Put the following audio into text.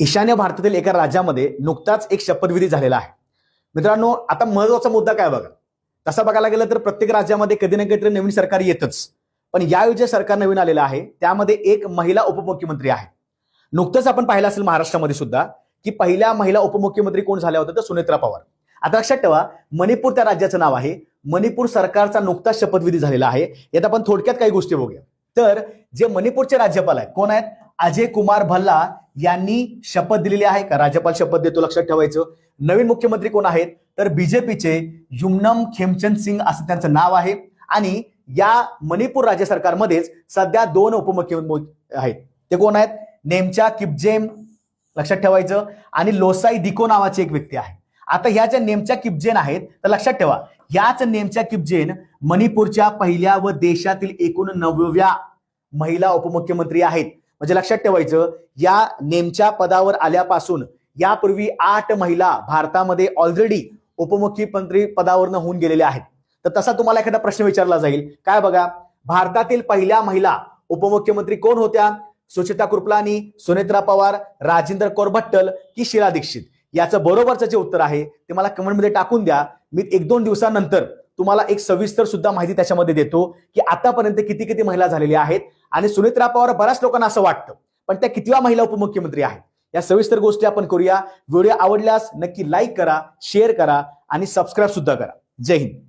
ईशान्य भारतातील एका राज्यामध्ये नुकताच एक शपथविधी झालेला आहे. मित्रांनो, आता महत्वाचा मुद्दा काय बघा, तसा बघायला गेलं तर प्रत्येक राज्यामध्ये कधी ना कधीतरी नवीन सरकार येतच. पण यावेळी जे सरकार नवीन आलेलं आहे त्यामध्ये एक महिला उपमुख्यमंत्री आहे. नुकतंच आपण पाहिलं असेल महाराष्ट्रामध्ये सुद्धा की पहिल्या महिला उपमुख्यमंत्री कोण झाल्या होत्या, तर सुनेत्रा पवार. आता लक्षात ठेवा, मणिपूर त्या राज्याचं नाव आहे. मणिपूर सरकारचा नुकताच शपथविधी झालेला आहे. यात आपण थोडक्यात काही गोष्टी बघूया. तर जे मणिपूरचे राज्यपाल आहेत कोण आहेत, अजय कुमार भल्ला यांनी शपथ दिलेली आहे. का राज्यपाल शपथ देतो, लक्षात ठेवायचं. नवीन मुख्यमंत्री कोण आहेत, तर बीजेपीचे युमनम खेमचंद सिंग असं त्यांचं नाव आहे. आणि या मणिपूर राज्य सरकारमध्येच सध्या 2 उपमुख्यमंत्री आहेत. ते कोण आहेत, नेमच्या किपजेम, लक्षात ठेवायचं, आणि लोसाई दिको नावाची एक व्यक्ती आहे. आता ह्या ज्या नेमच्या किपजेन आहेत, तर लक्षात ठेवा, याच नेमच्या किपजेन मणिपूरच्या पहिल्या व देशातील एकूण 9व्या महिला उपमुख्यमंत्री आहेत. म्हणजे लक्षात ठेवायचं, या नेमच्या पदावर आल्यापासून यापूर्वी 8 महिला भारतामध्ये ऑलरेडी उपमुख्यमंत्री पदावरनं होऊन गेलेल्या आहेत. तर तसा तुम्हाला एखादा प्रश्न विचारला जाईल, काय बघा, भारतातील पहिल्या महिला उपमुख्यमंत्री कोण होत्या, सुचिता कृपलानी, सुनेत्रा पवार, राजेंद्र कौर भट्टल की शीला दीक्षित? याचं बरोबरचं जे उत्तर आहे ते मला कमेंटमध्ये टाकून द्या. मी 1-2 दिवसानंतर तुम्हाला एक सविस्तर सुद्धा माहिती त्याच्यामध्ये देतो की आतापर्यंत किती किती महिला झालेल्या आहेत. आणि सुनेत्रा पवार बऱ्याच लोकांना असं वाटतं, पण त्या कितव्या महिला उपमुख्यमंत्री आहेत, या सविस्तर गोष्टी आपण करूया. व्हिडिओ आवडल्यास नक्की लाईक करा, शेअर करा आणि सबस्क्राईब सुद्धा करा. जय हिंद.